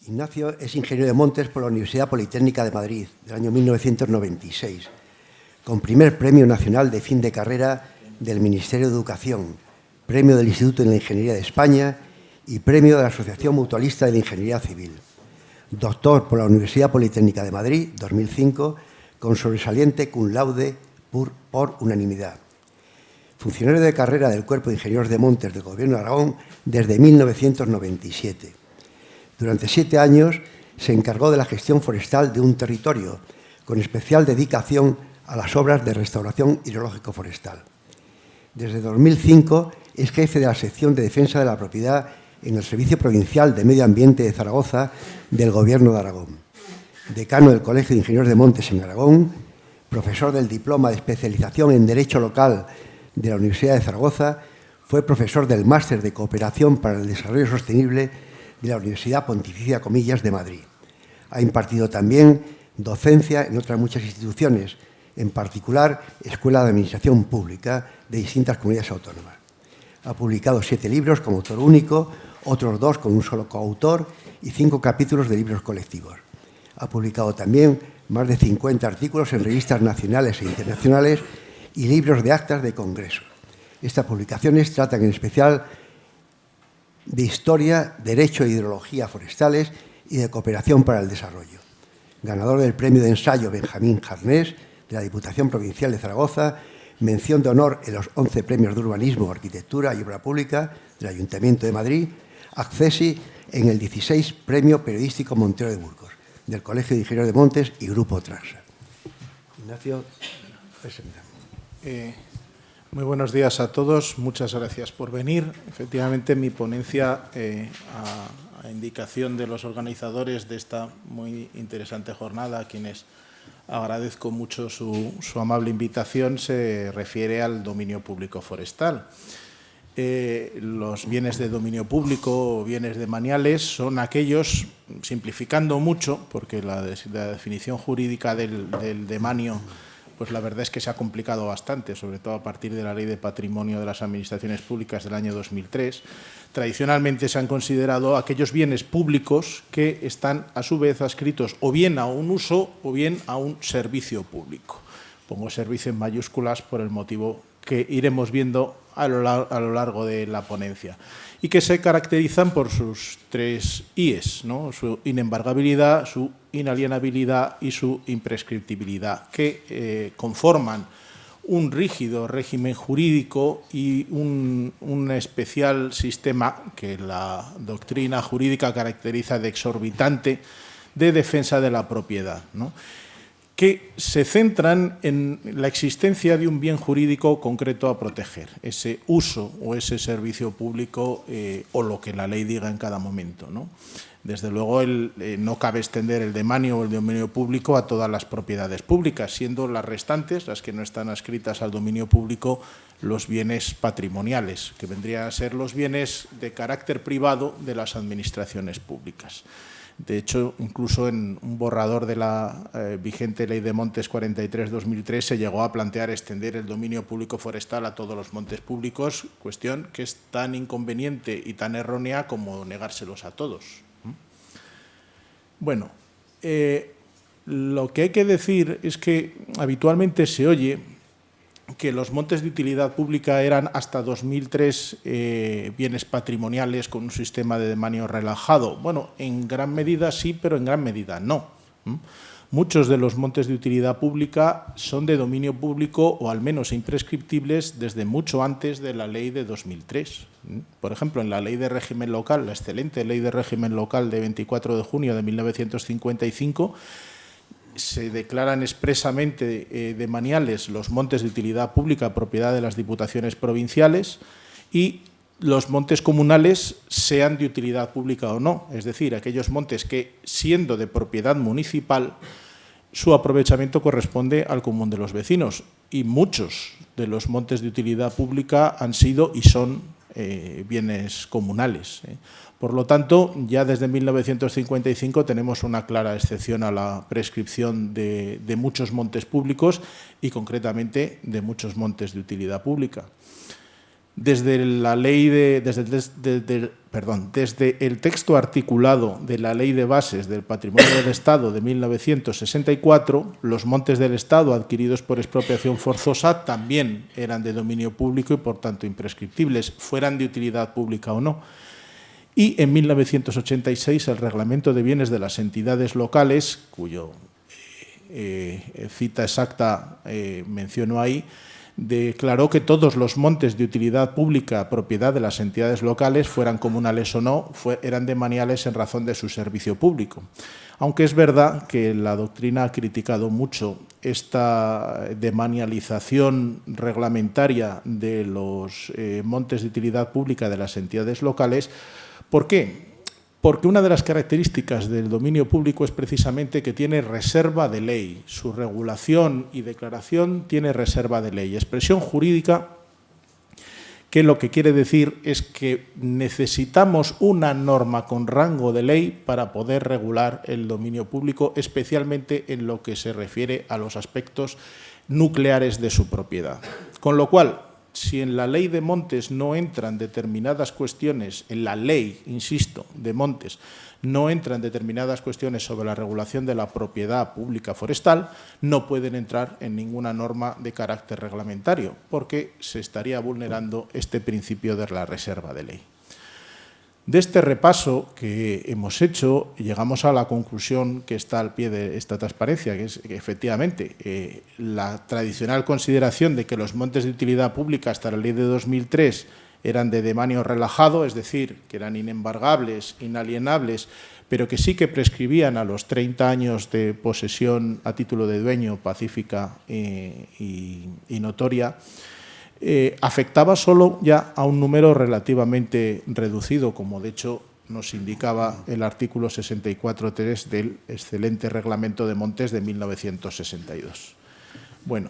Ignacio es ingeniero de montes por la Universidad Politécnica de Madrid, del año 1996, con primer Premio Nacional de Fin de Carrera del Ministerio de Educación, Premio del Instituto de la Ingeniería de España y Premio de la Asociación Mutualista de la Ingeniería Civil. Doctor por la Universidad Politécnica de Madrid, 2005, con sobresaliente cum laude por unanimidad. Funcionario de carrera del Cuerpo de Ingenieros de Montes del Gobierno de Aragón desde 1997. Durante 7 años se encargó de la gestión forestal de un territorio, con especial dedicación a las obras de restauración hidrológico-forestal. Desde 2005 es jefe de la sección de defensa de la propiedad en el Servicio Provincial de Medio Ambiente de Zaragoza del Gobierno de Aragón. Decano del Colegio de Ingenieros de Montes en Aragón, profesor del Diploma de Especialización en Derecho Local de la Universidad de Zaragoza, fue profesor del Máster de Cooperación para el Desarrollo Sostenible de la Universidad Pontificia Comillas de Madrid. Ha impartido también docencia en otras muchas instituciones, en particular Escuela de Administración Pública de distintas comunidades autónomas. Ha publicado 7 libros como autor único, otros 2 con un solo coautor y 5 capítulos de libros colectivos. Ha publicado también más de 50 artículos en revistas nacionales e internacionales y libros de actas de congresos. Estas publicaciones tratan en especial de historia, derecho e hidrología forestales y de cooperación para el desarrollo. Ganador del premio de ensayo Benjamín Jarnés de la Diputación Provincial de Zaragoza, mención de honor en los 11 premios de urbanismo, arquitectura y obra pública del Ayuntamiento de Madrid, accesi en el 16 Premio Periodístico Montero de Burgos, del Colegio de Ingenieros de Montes y Grupo Transa. Ignacio, presenta. Muy buenos días a todos, muchas gracias por venir. Efectivamente, mi ponencia, a indicación de los organizadores de esta muy interesante jornada, a quienes agradezco mucho su amable invitación, se refiere al dominio público forestal. Los bienes de dominio público o bienes demaniales son aquellos, simplificando mucho, porque la definición jurídica del demanio, pues la verdad es que se ha complicado bastante, sobre todo a partir de la Ley de Patrimonio de las Administraciones Públicas del año 2003. Tradicionalmente se han considerado aquellos bienes públicos que están a su vez adscritos o bien a un uso o bien a un servicio público. Pongo servicio en mayúsculas por el motivo que iremos viendo a lo largo de la ponencia, y que se caracterizan por sus 3 I's, ¿no? Su inembargabilidad, su inalienabilidad y su imprescriptibilidad, que conforman un rígido régimen jurídico y un especial sistema que la doctrina jurídica caracteriza de exorbitante de defensa de la propiedad, ¿no?, que se centran en la existencia de un bien jurídico concreto a proteger, ese uso o ese servicio público o lo que la ley diga en cada momento, ¿no? Desde luego, no cabe extender el demanio o el dominio público a todas las propiedades públicas, siendo las restantes, las que no están adscritas al dominio público, los bienes patrimoniales, que vendrían a ser los bienes de carácter privado de las administraciones públicas. De hecho, incluso en un borrador de la vigente Ley de Montes 43/2003 se llegó a plantear extender el dominio público forestal a todos los montes públicos, cuestión que es tan inconveniente y tan errónea como negárselos a todos. Bueno, lo que hay que decir es que habitualmente se oye que los montes de utilidad pública eran hasta 2003 bienes patrimoniales con un sistema de demanio relajado. Bueno, en gran medida sí, pero en gran medida no. Muchos de los montes de utilidad pública son de dominio público o al menos imprescriptibles desde mucho antes de la ley de 2003. Por ejemplo, en la ley de régimen local, la excelente ley de régimen local de 24 de junio de 1955, se declaran expresamente demaniales los montes de utilidad pública propiedad de las diputaciones provinciales y los montes comunales sean de utilidad pública o no, es decir, aquellos montes que, siendo de propiedad municipal, su aprovechamiento corresponde al común de los vecinos, y muchos de los montes de utilidad pública han sido y son bienes comunales. Por lo tanto, ya desde 1955 tenemos una clara excepción a la prescripción de muchos montes públicos y concretamente de muchos montes de utilidad pública. Desde el texto articulado de la Ley de Bases del Patrimonio del Estado de 1964, los montes del Estado adquiridos por expropiación forzosa también eran de dominio público y, por tanto, imprescriptibles, fueran de utilidad pública o no. Y en 1986 el Reglamento de Bienes de las Entidades Locales, cuyo cita exacta menciono ahí, declaró que todos los montes de utilidad pública propiedad de las entidades locales, fueran comunales o no, eran demaniales en razón de su servicio público. Aunque es verdad que la doctrina ha criticado mucho esta demanialización reglamentaria de los montes de utilidad pública de las entidades locales. ¿Por qué? Porque una de las características del dominio público es precisamente que tiene reserva de ley. Su regulación y declaración tiene reserva de ley. Expresión jurídica que lo que quiere decir es que necesitamos una norma con rango de ley para poder regular el dominio público, especialmente en lo que se refiere a los aspectos nucleares de su propiedad. Con lo cual, si en la ley de montes no entran determinadas cuestiones, en la ley, insisto, de montes, no entran determinadas cuestiones sobre la regulación de la propiedad pública forestal, no pueden entrar en ninguna norma de carácter reglamentario, porque se estaría vulnerando este principio de la reserva de ley. De este repaso que hemos hecho, llegamos a la conclusión que está al pie de esta transparencia, que es que efectivamente la tradicional consideración de que los montes de utilidad pública hasta la ley de 2003 eran de demanio relajado, es decir, que eran inembargables, inalienables, pero que sí que prescribían a los 30 años de posesión a título de dueño pacífica y notoria, afectaba solo ya a un número relativamente reducido, como de hecho nos indicaba el artículo 64.3 del excelente Reglamento de Montes de 1962. Bueno,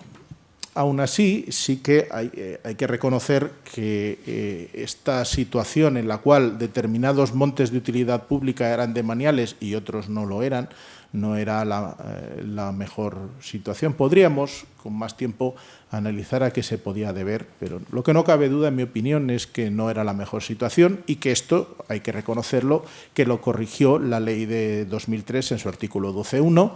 aún así sí que hay que reconocer que esta situación en la cual determinados montes de utilidad pública eran demaniales y otros no lo eran, no era la mejor situación. Podríamos, con más tiempo, analizar a qué se podía deber, pero lo que no cabe duda, en mi opinión, es que no era la mejor situación y que esto, hay que reconocerlo, que lo corrigió la ley de 2003 en su artículo 12.1,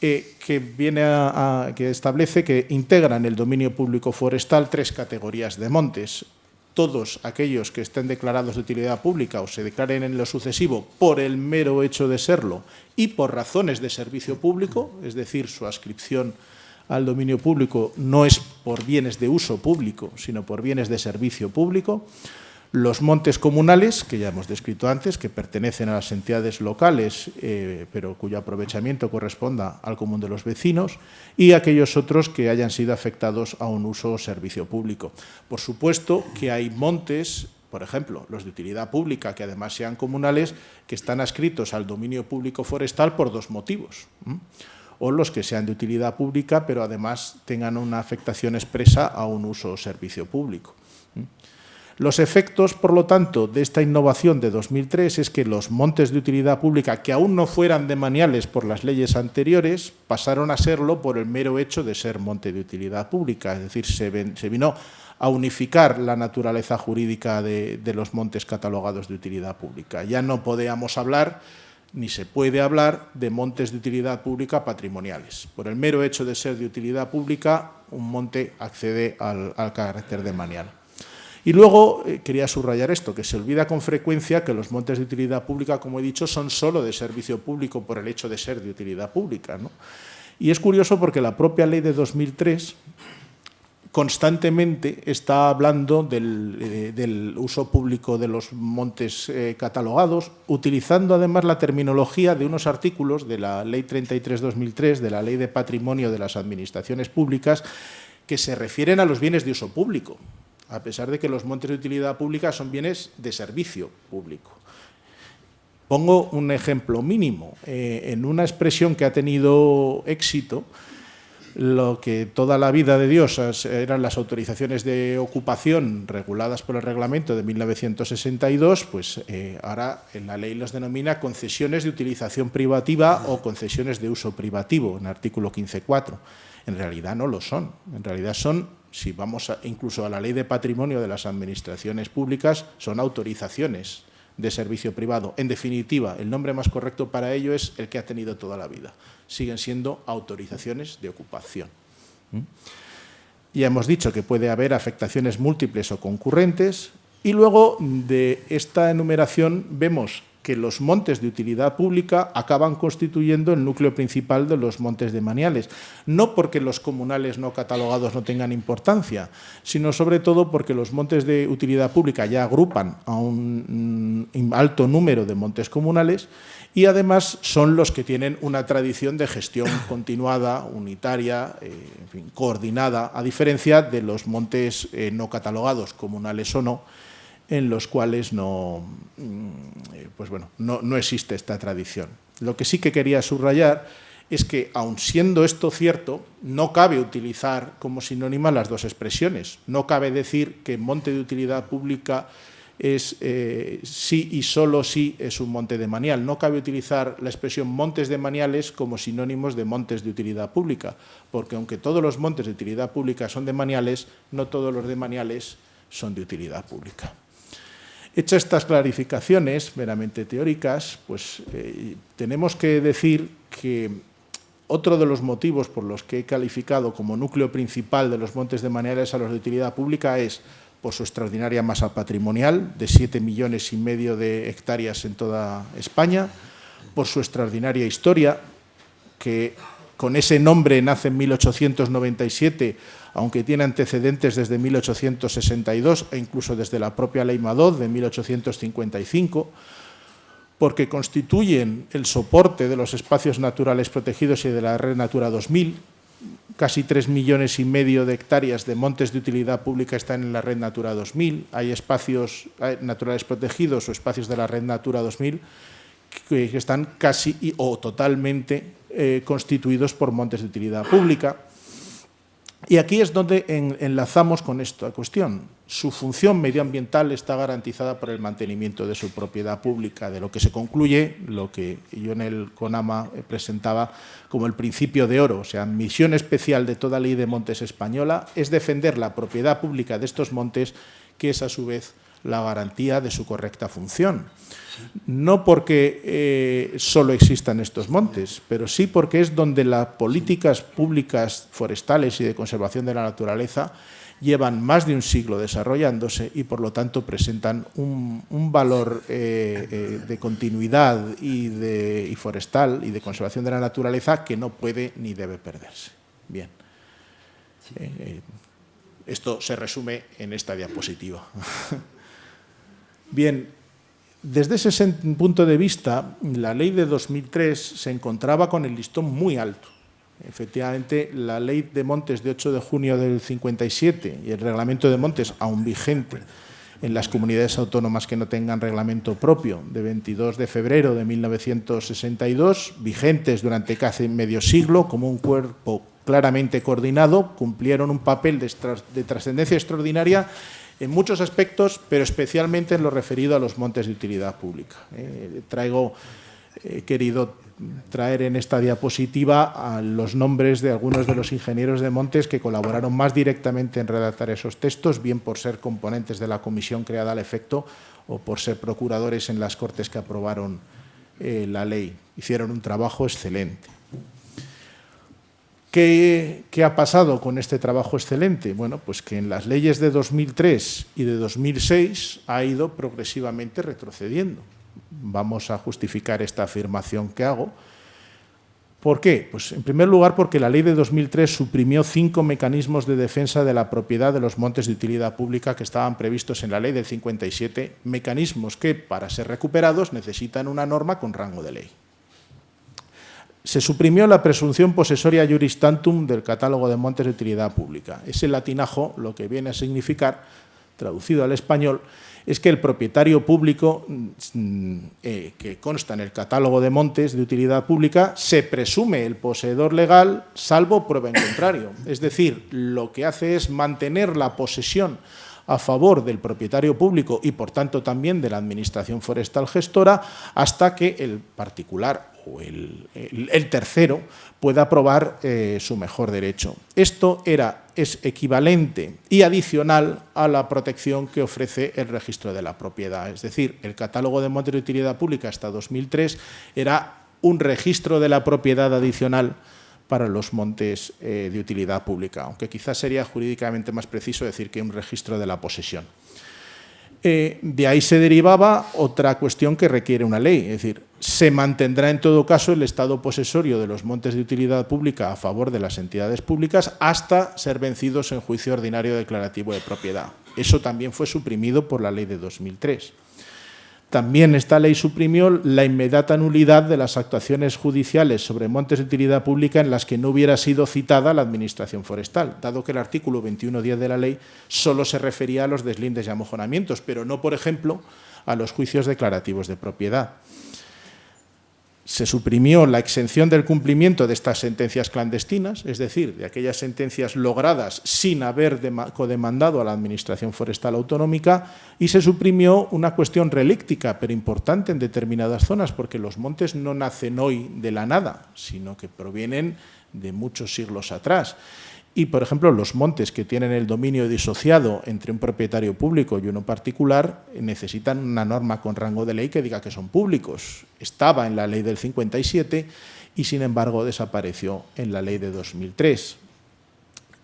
que establece que integran el dominio público forestal 3 categorías de montes. Todos aquellos que estén declarados de utilidad pública o se declaren en lo sucesivo por el mero hecho de serlo y por razones de servicio público, es decir, su adscripción al dominio público no es por bienes de uso público, sino por bienes de servicio público. Los montes comunales, que ya hemos descrito antes, que pertenecen a las entidades locales, pero cuyo aprovechamiento corresponda al común de los vecinos, y aquellos otros que hayan sido afectados a un uso o servicio público. Por supuesto que hay montes, por ejemplo, los de utilidad pública, que además sean comunales, que están adscritos al dominio público forestal por 2 motivos. O los que sean de utilidad pública, pero además tengan una afectación expresa a un uso o servicio público. Los efectos, por lo tanto, de esta innovación de 2003 es que los montes de utilidad pública, que aún no fueran demaniales por las leyes anteriores, pasaron a serlo por el mero hecho de ser monte de utilidad pública. Es decir, se vino a unificar la naturaleza jurídica de los montes catalogados de utilidad pública. Ya no podíamos hablar, ni se puede hablar, de montes de utilidad pública patrimoniales. Por el mero hecho de ser de utilidad pública, un monte accede al carácter demanial. Y luego quería subrayar esto, que se olvida con frecuencia que los montes de utilidad pública, como he dicho, son solo de servicio público por el hecho de ser de utilidad pública, ¿no? Y es curioso porque la propia ley de 2003 constantemente está hablando del uso público de los montes catalogados, utilizando además la terminología de unos artículos de la Ley 33/2003, de la Ley de Patrimonio de las Administraciones Públicas, que se refieren a los bienes de uso público, a pesar de que los montes de utilidad pública son bienes de servicio público. Pongo un ejemplo mínimo. En una expresión que ha tenido éxito, lo que toda la vida de Dios eran las autorizaciones de ocupación reguladas por el reglamento de 1962, pues ahora en la ley los denomina concesiones de utilización privativa o concesiones de uso privativo, en el artículo 15.4. En realidad no lo son. En realidad son si vamos incluso a la Ley de Patrimonio de las Administraciones Públicas, son autorizaciones de servicio privado. En definitiva, el nombre más correcto para ello es el que ha tenido toda la vida. Siguen siendo autorizaciones de ocupación. Ya hemos dicho que puede haber afectaciones múltiples o concurrentes, y luego de esta enumeración vemos que los montes de utilidad pública acaban constituyendo el núcleo principal de los montes demaniales, no porque los comunales no catalogados no tengan importancia, sino sobre todo porque los montes de utilidad pública ya agrupan a un alto número de montes comunales y además son los que tienen una tradición de gestión continuada, unitaria, en fin, coordinada, a diferencia de los montes no catalogados, comunales o no, en los cuales no existe esta tradición. Lo que sí que quería subrayar es que, aun siendo esto cierto, no cabe utilizar como sinónima las dos expresiones. No cabe decir que monte de utilidad pública es sí y solo sí es un monte demanial. No cabe utilizar la expresión montes demaniales como sinónimos de montes de utilidad pública, porque aunque todos los montes de utilidad pública son demaniales, no todos los demaniales son de utilidad pública. Hechas estas clarificaciones meramente teóricas, pues tenemos que decir que otro de los motivos por los que he calificado como núcleo principal de los montes demaniales a los de utilidad pública es por su extraordinaria masa patrimonial, de 7,5 millones de hectáreas en toda España, por su extraordinaria historia, que con ese nombre nace en 1897, aunque tiene antecedentes desde 1862 e incluso desde la propia Ley Madoz de 1855, porque constituyen el soporte de los espacios naturales protegidos y de la Red Natura 2000. Casi 3,5 millones de hectáreas de montes de utilidad pública están en la Red Natura 2000. Hay espacios naturales protegidos o espacios de la Red Natura 2000 que están casi o totalmente constituidos por montes de utilidad pública. Y aquí es donde enlazamos con esta cuestión. Su función medioambiental está garantizada por el mantenimiento de su propiedad pública, de lo que se concluye lo que yo en el CONAMA presentaba como el principio de oro. O sea, misión especial de toda ley de montes española es defender la propiedad pública de estos montes, que es a su vez la garantía de su correcta función. No porque solo existan estos montes, pero sí porque es donde las políticas públicas forestales y de conservación de la naturaleza llevan más de un siglo desarrollándose y, por lo tanto, presentan un valor de continuidad y forestal y de conservación de la naturaleza que no puede ni debe perderse. Bien. Esto se resume en esta diapositiva. Bien, desde ese punto de vista, la ley de 2003 se encontraba con el listón muy alto. Efectivamente, la ley de montes de 8 de junio del 57 y el reglamento de montes aún vigente en las comunidades autónomas que no tengan reglamento propio, de 22 de febrero de 1962, vigentes durante casi medio siglo como un cuerpo claramente coordinado, cumplieron un papel de trascendencia extraordinaria en muchos aspectos, pero especialmente en lo referido a los montes de utilidad pública. He querido traer en esta diapositiva a los nombres de algunos de los ingenieros de montes que colaboraron más directamente en redactar esos textos, bien por ser componentes de la comisión creada al efecto o por ser procuradores en las Cortes que aprobaron la ley. Hicieron un trabajo excelente. ¿Qué ha pasado con este trabajo excelente? Bueno, pues que en las leyes de 2003 y de 2006 ha ido progresivamente retrocediendo. Vamos a justificar esta afirmación que hago. ¿Por qué? Pues en primer lugar porque la ley de 2003 suprimió 5 mecanismos de defensa de la propiedad de los montes de utilidad pública que estaban previstos en la ley del 57, mecanismos que, para ser recuperados, necesitan una norma con rango de ley. Se suprimió la presunción posesoria juris tantum del catálogo de montes de utilidad pública. Ese latinajo lo que viene a significar, traducido al español, es que el propietario público que consta en el catálogo de montes de utilidad pública se presume el poseedor legal, salvo prueba en contrario. Es decir, lo que hace es mantener la posesión a favor del propietario público y, por tanto, también de la Administración Forestal gestora, hasta que el particular o el tercero pueda probar su mejor derecho. Esto es equivalente y adicional a la protección que ofrece el registro de la propiedad. Es decir, el catálogo de montes de utilidad pública hasta 2003 era un registro de la propiedad adicional para los montes de utilidad pública, aunque quizás sería jurídicamente más preciso decir que un registro de la posesión. De ahí se derivaba otra cuestión que requiere una ley, es decir, se mantendrá en todo caso el estado posesorio de los montes de utilidad pública a favor de las entidades públicas hasta ser vencidos en juicio ordinario declarativo de propiedad. Eso también fue suprimido por la ley de 2003. También esta ley suprimió la inmediata nulidad de las actuaciones judiciales sobre montes de utilidad pública en las que no hubiera sido citada la Administración Forestal, dado que el artículo 21.10 de la ley solo se refería a los deslindes y amojonamientos, pero no, por ejemplo, a los juicios declarativos de propiedad. Se suprimió la exención del cumplimiento de estas sentencias clandestinas, es decir, de aquellas sentencias logradas sin haber codemandado a la Administración Forestal Autonómica, y se suprimió una cuestión relictica, pero importante en determinadas zonas, porque los montes no nacen hoy de la nada, sino que provienen de muchos siglos atrás. Y, por ejemplo, los montes que tienen el dominio disociado entre un propietario público y uno particular necesitan una norma con rango de ley que diga que son públicos. Estaba en la ley del 57 y, sin embargo, desapareció en la ley de 2003.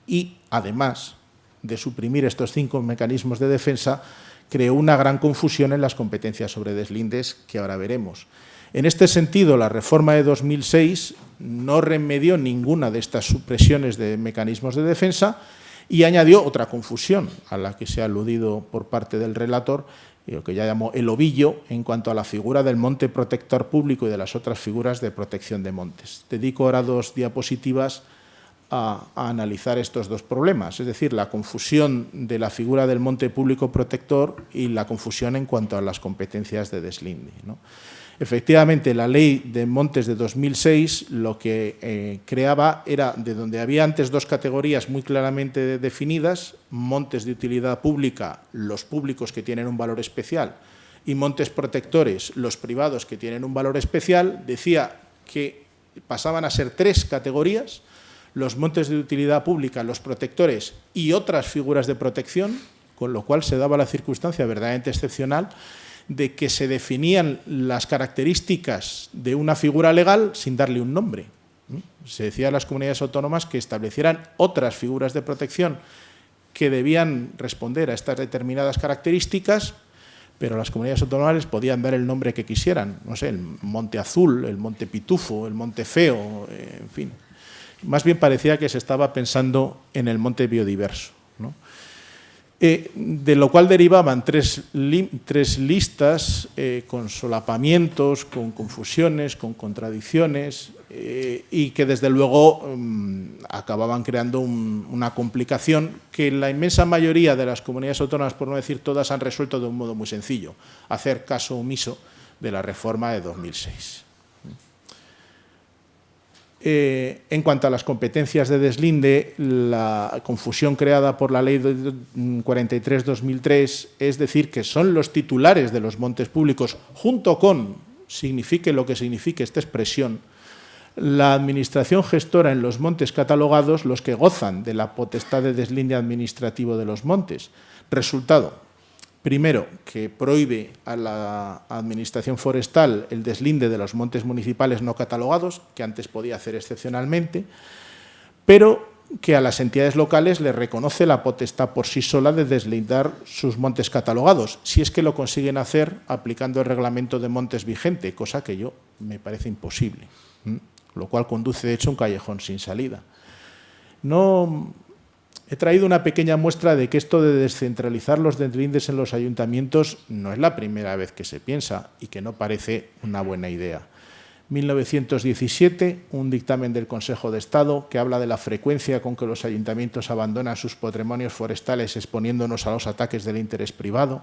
Y, además de suprimir estos 5 mecanismos de defensa, creó una gran confusión en las competencias sobre deslindes que ahora veremos. En este sentido, la reforma de 2006 no remedió ninguna de estas supresiones de mecanismos de defensa y añadió otra confusión a la que se ha aludido por parte del relator, lo que ya llamó el ovillo, en cuanto a la figura del monte protector público y de las otras figuras de protección de montes. Dedico ahora 2 diapositivas a analizar estos 2 problemas, es decir, la confusión de la figura del monte público protector y la confusión en cuanto a las competencias de deslinde, ¿no? Efectivamente, la ley de montes de 2006 lo que creaba era, de donde había antes 2 categorías muy claramente definidas, montes de utilidad pública, los públicos que tienen un valor especial, y montes protectores, los privados que tienen un valor especial, decía que pasaban a ser 3 categorías, los montes de utilidad pública, los protectores y otras figuras de protección, con lo cual se daba la circunstancia verdaderamente excepcional de que se definían las características de una figura legal sin darle un nombre. Se decía a las comunidades autónomas que establecieran otras figuras de protección que debían responder a estas determinadas características, pero las comunidades autónomas podían dar el nombre que quisieran, no sé, el Monte Azul, el Monte Pitufo, el Monte Feo, en fin. Más bien parecía que se estaba pensando en el monte biodiverso, ¿no? De lo cual derivaban tres listas con solapamientos, con confusiones, con contradicciones y que desde luego acababan creando una complicación que la inmensa mayoría de las comunidades autónomas, por no decir todas, han resuelto de un modo muy sencillo: hacer caso omiso de la reforma de 2006. En cuanto a las competencias de deslinde, la confusión creada por la Ley 43/2003 es decir que son los titulares de los montes públicos, junto con, signifique lo que signifique esta expresión, la administración gestora en los montes catalogados los que gozan de la potestad de deslinde administrativo de los montes. Resultado: primero, que prohíbe a la Administración Forestal el deslinde de los montes municipales no catalogados, que antes podía hacer excepcionalmente, pero que a las entidades locales les reconoce la potestad por sí sola de deslindar sus montes catalogados, si es que lo consiguen hacer aplicando el reglamento de montes vigente, cosa que yo me parece imposible, lo cual conduce, de hecho, a un callejón sin salida. He traído una pequeña muestra de que esto de descentralizar los deslindes en los ayuntamientos no es la primera vez que se piensa y que no parece una buena idea. 1917, un dictamen del Consejo de Estado que habla de la frecuencia con que los ayuntamientos abandonan sus patrimonios forestales exponiéndonos a los ataques del interés privado.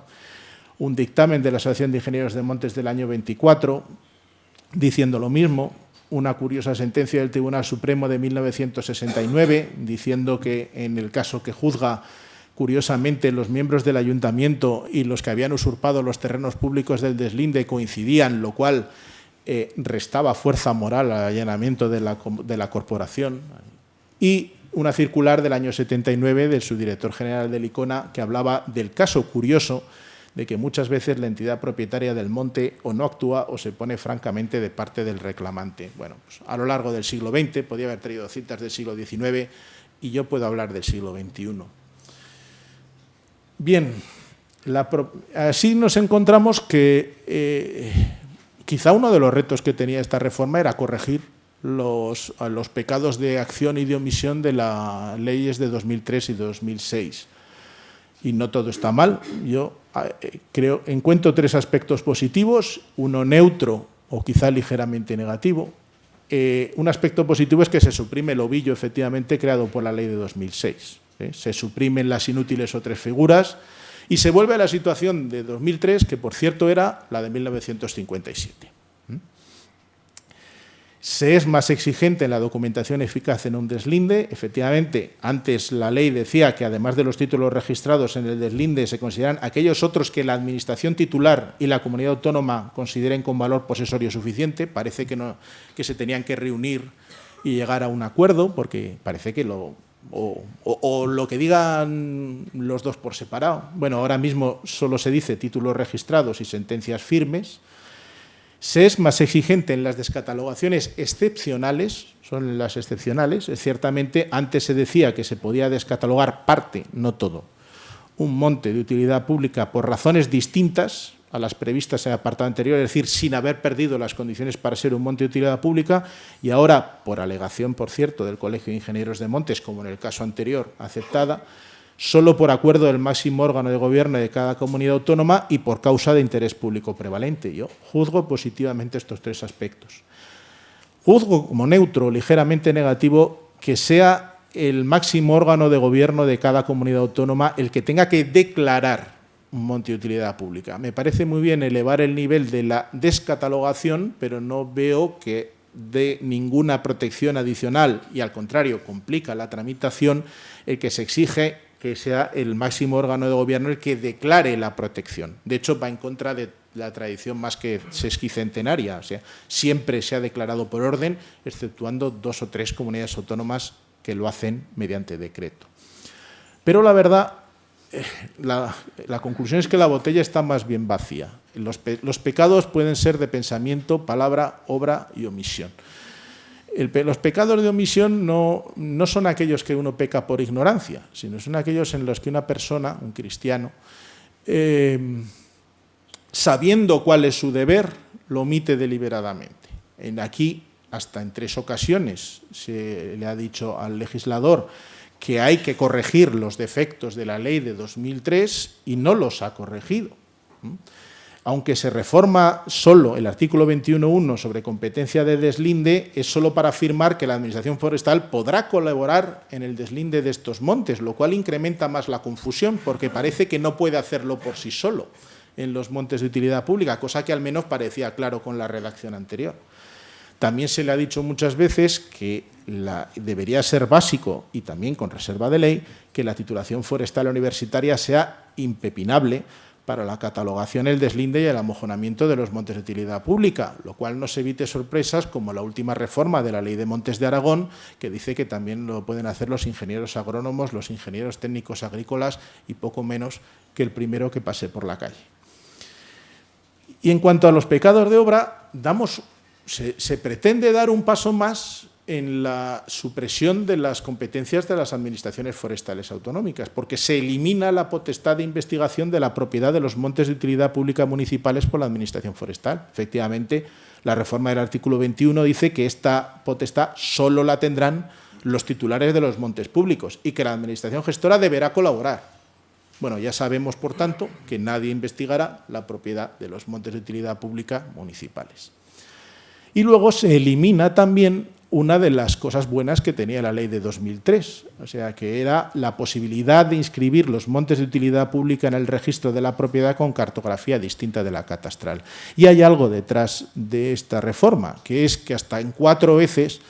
Un dictamen de la Asociación de Ingenieros de Montes del año 24 diciendo lo mismo. Una curiosa sentencia del Tribunal Supremo de 1969 diciendo que en el caso que juzga curiosamente, los miembros del ayuntamiento y los que habían usurpado los terrenos públicos del deslinde coincidían, lo cual restaba fuerza moral al allanamiento de la corporación. Y una circular del año 79 del subdirector general del ICONA que hablaba del caso curioso de que muchas veces la entidad propietaria del monte o no actúa o se pone francamente de parte del reclamante. Bueno, pues a lo largo del siglo XX, podía haber traído citas del siglo XIX y yo puedo hablar del siglo XXI. Bien, así nos encontramos que quizá uno de los retos que tenía esta reforma era corregir los pecados de acción y de omisión de las leyes de 2003 y 2006. Y no todo está mal. Yo encuentro tres aspectos positivos, uno neutro o quizá ligeramente negativo. Un aspecto positivo es que se suprime el ovillo efectivamente creado por la ley de 2006. Se suprimen las inútiles otras figuras y se vuelve a la situación de 2003, que por cierto era la de 1957. Se es más exigente en la documentación eficaz en un deslinde. Efectivamente, antes la ley decía que además de los títulos registrados en el deslinde se consideran aquellos otros que la administración titular y la comunidad autónoma consideren con valor posesorio suficiente. Parece que se tenían que reunir y llegar a un acuerdo, porque parece que lo que digan los dos por separado. Bueno, ahora mismo solo se dice títulos registrados y sentencias firmes. Se es más exigente en las descatalogaciones excepcionales, son las excepcionales. Ciertamente, antes se decía que se podía descatalogar parte, no todo, un monte de utilidad pública por razones distintas a las previstas en el apartado anterior, es decir, sin haber perdido las condiciones para ser un monte de utilidad pública, y ahora, por alegación, por cierto, del Colegio de Ingenieros de Montes, como en el caso anterior, aceptada, solo por acuerdo del máximo órgano de gobierno de cada comunidad autónoma y por causa de interés público prevalente. Yo juzgo positivamente estos tres aspectos. Juzgo como neutro o ligeramente negativo que sea el máximo órgano de gobierno de cada comunidad autónoma el que tenga que declarar un monte de utilidad pública. Me parece muy bien elevar el nivel de la descatalogación, pero no veo que dé ninguna protección adicional y, al contrario, complica la tramitación el que se exige que sea el máximo órgano de gobierno el que declare la protección. De hecho, va en contra de la tradición más que sesquicentenaria. O sea, siempre se ha declarado por orden, exceptuando 2 o 3 comunidades autónomas que lo hacen mediante decreto. Pero la verdad, la conclusión es que la botella está más bien vacía. Los pecados pueden ser de pensamiento, palabra, obra y omisión. Los pecados de omisión no son aquellos que uno peca por ignorancia, sino son aquellos en los que una persona, un cristiano, sabiendo cuál es su deber, lo omite deliberadamente. Aquí, hasta en 3 ocasiones, se le ha dicho al legislador que hay que corregir los defectos de la ley de 2003 y no los ha corregido. Aunque se reforma solo el artículo 21.1 sobre competencia de deslinde, es solo para afirmar que la Administración Forestal podrá colaborar en el deslinde de estos montes, lo cual incrementa más la confusión, porque parece que no puede hacerlo por sí solo en los montes de utilidad pública, cosa que al menos parecía claro con la redacción anterior. También se le ha dicho muchas veces que debería ser básico, y también con reserva de ley, que la titulación forestal universitaria sea impepinable para la catalogación, el deslinde y el amojonamiento de los montes de utilidad pública, lo cual nos evite sorpresas como la última reforma de la Ley de Montes de Aragón, que dice que también lo pueden hacer los ingenieros agrónomos, los ingenieros técnicos agrícolas y poco menos que el primero que pase por la calle. Y en cuanto a los pecados de obra, se pretende dar un paso más en la supresión de las competencias de las administraciones forestales autonómicas, porque se elimina la potestad de investigación de la propiedad de los montes de utilidad pública municipales por la Administración Forestal. Efectivamente, la reforma del artículo 21 dice que esta potestad solo la tendrán los titulares de los montes públicos y que la Administración gestora deberá colaborar. Bueno, ya sabemos, por tanto, que nadie investigará la propiedad de los montes de utilidad pública municipales. Y luego se elimina también una de las cosas buenas que tenía la ley de 2003, o sea, que era la posibilidad de inscribir los montes de utilidad pública en el registro de la propiedad con cartografía distinta de la catastral. Y hay algo detrás de esta reforma, que es que hasta en 4 veces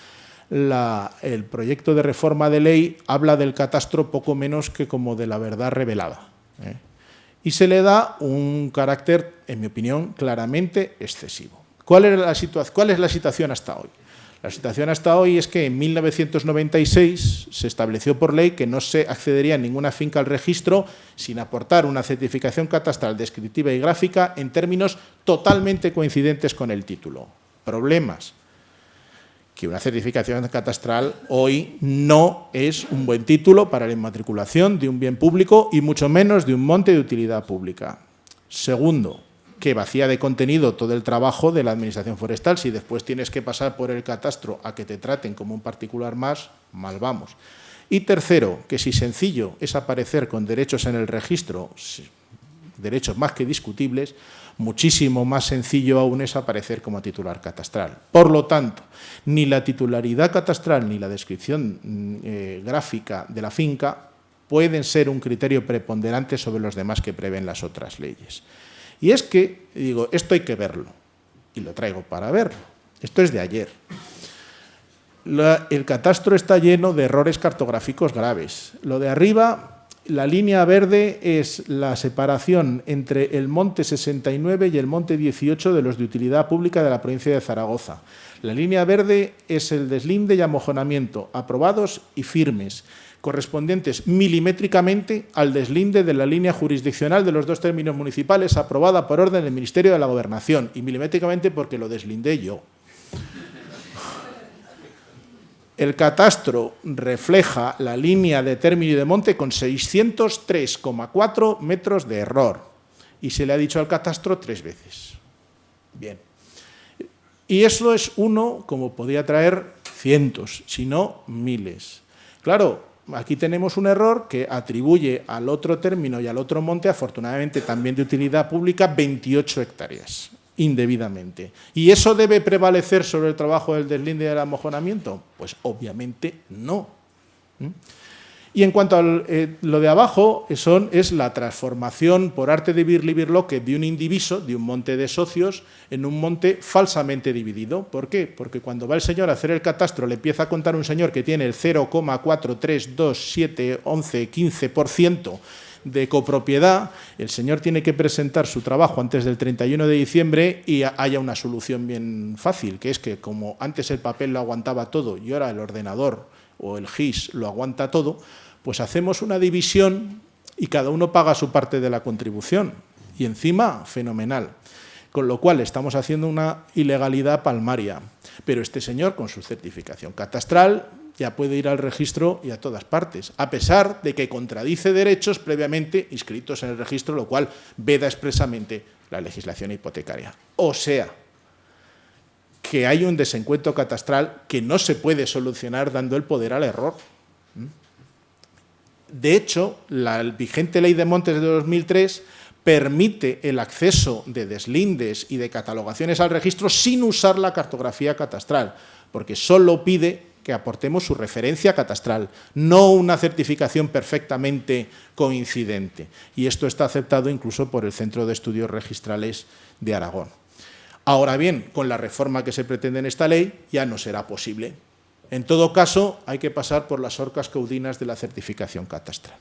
el proyecto de reforma de ley habla del catastro poco menos que como de la verdad revelada, y se le da un carácter, en mi opinión, claramente excesivo. ¿Cuál es la situación hasta hoy? La situación hasta hoy es que en 1996 se estableció por ley que no se accedería en ninguna finca al registro sin aportar una certificación catastral descriptiva y gráfica en términos totalmente coincidentes con el título. Problemas. Que una certificación catastral hoy no es un buen título para la inmatriculación de un bien público y mucho menos de un monte de utilidad pública. Segundo, que vacía de contenido todo el trabajo de la Administración Forestal. Si después tienes que pasar por el catastro a que te traten como un particular más, mal vamos. Y tercero, que si sencillo es aparecer con derechos en el registro, derechos más que discutibles, muchísimo más sencillo aún es aparecer como titular catastral. Por lo tanto, ni la titularidad catastral ni la descripción gráfica de la finca pueden ser un criterio preponderante sobre los demás que prevén las otras leyes. Y es que, digo, esto hay que verlo, y lo traigo para verlo. Esto es de ayer. El catastro está lleno de errores cartográficos graves. Lo de arriba... La línea verde es la separación entre el monte 69 y el monte 18 de los de utilidad pública de la provincia de Zaragoza. La línea verde es el deslinde y amojonamiento aprobados y firmes, correspondientes milimétricamente al deslinde de la línea jurisdiccional de los dos términos municipales aprobada por orden del Ministerio de la Gobernación, y milimétricamente porque lo deslindé yo. El catastro refleja la línea de término y de monte con 603,4 metros de error, y se le ha dicho al catastro 3 veces. Bien. Y eso es uno, como podía traer cientos, si no miles. Claro, aquí tenemos un error que atribuye al otro término y al otro monte, afortunadamente también de utilidad pública, 28 hectáreas. Indebidamente. ¿Y eso debe prevalecer sobre el trabajo del deslinde y del amojonamiento? Pues obviamente no. Y en cuanto a lo de abajo, es la transformación por arte de Birli-Birloque de un indiviso, de un monte de socios, en un monte falsamente dividido. ¿Por qué? Porque cuando va el señor a hacer el catastro, le empieza a contar un señor que tiene el 0,4327115% de copropiedad, el señor tiene que presentar su trabajo antes del 31 de diciembre y haya una solución bien fácil, que es que como antes el papel lo aguantaba todo y ahora el ordenador o el GIS lo aguanta todo, pues hacemos una división y cada uno paga su parte de la contribución. Y encima, fenomenal. Con lo cual estamos haciendo una ilegalidad palmaria. Pero este señor, con su certificación catastral, ya puede ir al registro y a todas partes, a pesar de que contradice derechos previamente inscritos en el registro, lo cual veda expresamente la legislación hipotecaria. O sea, que hay un desencuentro catastral que no se puede solucionar dando el poder al error. De hecho, la vigente Ley de Montes de 2003 permite el acceso de deslindes y de catalogaciones al registro sin usar la cartografía catastral, porque solo pide que aportemos su referencia catastral, no una certificación perfectamente coincidente. Y esto está aceptado incluso por el Centro de Estudios Registrales de Aragón. Ahora bien, con la reforma que se pretende en esta ley, ya no será posible. En todo caso, hay que pasar por las orcas caudinas de la certificación catastral.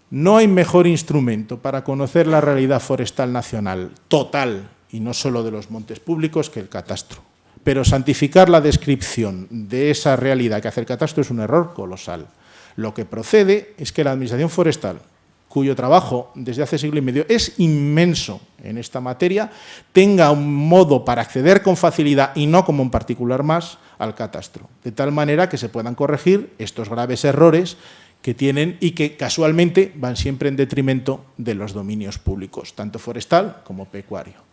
No hay mejor instrumento para conocer la realidad forestal nacional total, y no solo de los montes públicos, que el catastro. Pero santificar la descripción de esa realidad que hace el catastro es un error colosal. Lo que procede es que la Administración Forestal, cuyo trabajo desde hace siglo y medio es inmenso en esta materia, tenga un modo para acceder con facilidad y no como un particular más al catastro, de tal manera que se puedan corregir estos graves errores que tienen y que casualmente van siempre en detrimento de los dominios públicos, tanto forestal como pecuario.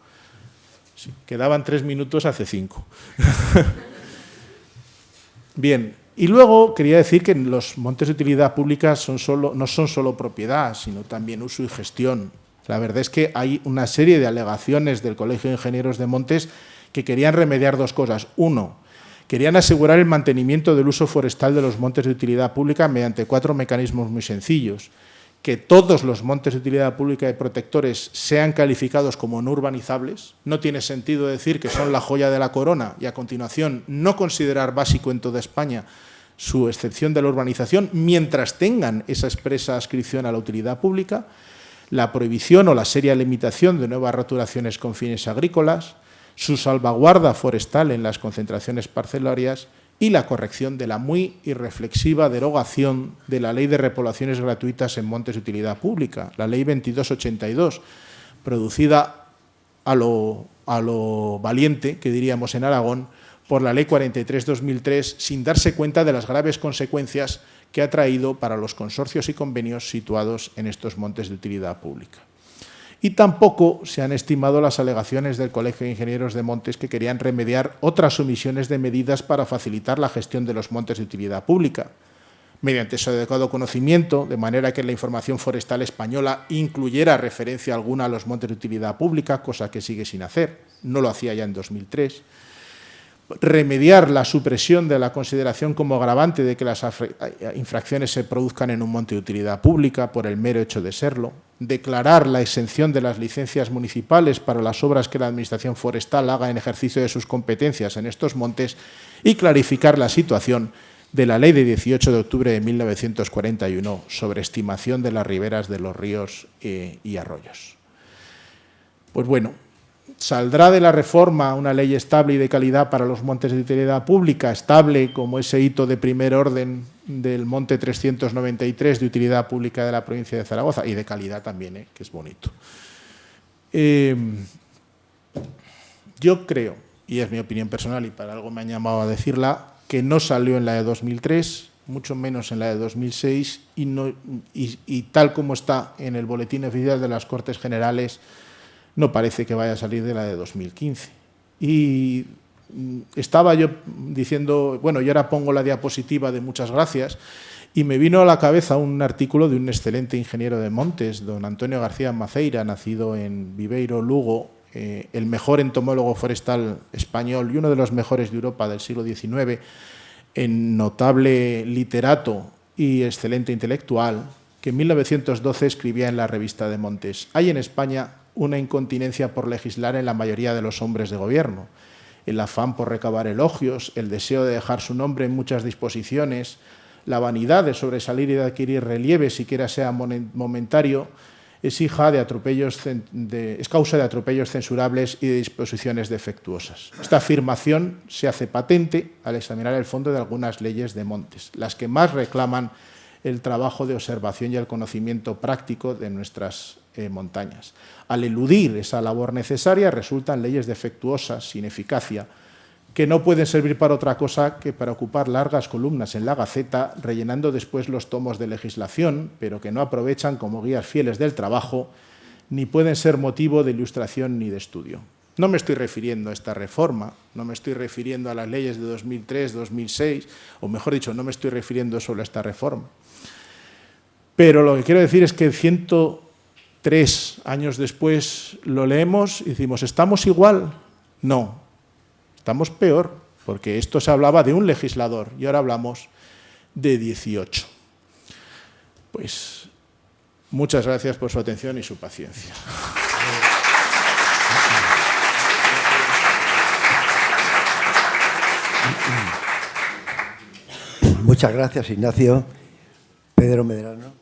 Sí, quedaban 3 minutos hace 5. Bien, y luego quería decir que los montes de utilidad pública no son solo propiedad, sino también uso y gestión. La verdad es que hay una serie de alegaciones del Colegio de Ingenieros de Montes que querían remediar 2 cosas. Uno, querían asegurar el mantenimiento del uso forestal de los montes de utilidad pública mediante 4 mecanismos muy sencillos, que todos los montes de utilidad pública y protectores sean calificados como no urbanizables. No tiene sentido decir que son la joya de la corona y, a continuación, no considerar básico en toda España su excepción de la urbanización mientras tengan esa expresa adscripción a la utilidad pública, la prohibición o la seria limitación de nuevas roturaciones con fines agrícolas, su salvaguarda forestal en las concentraciones parcelarias y la corrección de la muy irreflexiva derogación de la Ley de Repoblaciones Gratuitas en Montes de Utilidad Pública, la Ley 2282, producida a lo valiente, que diríamos en Aragón, por la Ley 43/2003, sin darse cuenta de las graves consecuencias que ha traído para los consorcios y convenios situados en estos montes de utilidad pública. Y tampoco se han estimado las alegaciones del Colegio de Ingenieros de Montes, que querían remediar otras omisiones de medidas para facilitar la gestión de los montes de utilidad pública, mediante su adecuado conocimiento, de manera que la información forestal española incluyera referencia alguna a los montes de utilidad pública, cosa que sigue sin hacer, no lo hacía ya en 2003, remediar la supresión de la consideración como agravante de que las infracciones se produzcan en un monte de utilidad pública por el mero hecho de serlo, declarar la exención de las licencias municipales para las obras que la Administración Forestal haga en ejercicio de sus competencias en estos montes y clarificar la situación de la Ley de 18 de octubre de 1941 sobre estimación de las riberas de los ríos y arroyos. Pues bueno, saldrá de la reforma una ley estable y de calidad para los montes de utilidad pública, estable como ese hito de primer orden del monte 393 de utilidad pública de la provincia de Zaragoza, y de calidad también, que es bonito. Yo creo, y es mi opinión personal y para algo me han llamado a decirla, que no salió en la de 2003, mucho menos en la de 2006, y tal como está en el boletín oficial de las Cortes Generales, no parece que vaya a salir de la de 2015. Y estaba yo diciendo, bueno, yo ahora pongo la diapositiva de muchas gracias, y me vino a la cabeza un artículo de un excelente ingeniero de montes, don Antonio García Maceira, nacido en Viveiro, Lugo, el mejor entomólogo forestal español y uno de los mejores de Europa del siglo XIX, notable literato y excelente intelectual, que en 1912 escribía en la Revista de Montes: hay en España una incontinencia por legislar en la mayoría de los hombres de gobierno, el afán por recabar elogios, el deseo de dejar su nombre en muchas disposiciones, la vanidad de sobresalir y de adquirir relieve, siquiera sea momentario, es causa de atropellos censurables y de disposiciones defectuosas. Esta afirmación se hace patente al examinar el fondo de algunas leyes de montes, las que más reclaman el trabajo de observación y el conocimiento práctico de nuestras montañas. Al eludir esa labor necesaria, resultan leyes defectuosas, sin eficacia, que no pueden servir para otra cosa que para ocupar largas columnas en la Gaceta, rellenando después los tomos de legislación, pero que no aprovechan como guías fieles del trabajo, ni pueden ser motivo de ilustración ni de estudio. No me estoy refiriendo a esta reforma, no me estoy refiriendo a las leyes de 2003, 2006, o mejor dicho, no me estoy refiriendo solo a esta reforma. Pero lo que quiero decir es que 103 años después lo leemos y decimos, ¿estamos igual? No, estamos peor, porque esto se hablaba de un legislador y ahora hablamos de 18. Pues muchas gracias por su atención y su paciencia. Muchas gracias, Ignacio. Pedro Medrano.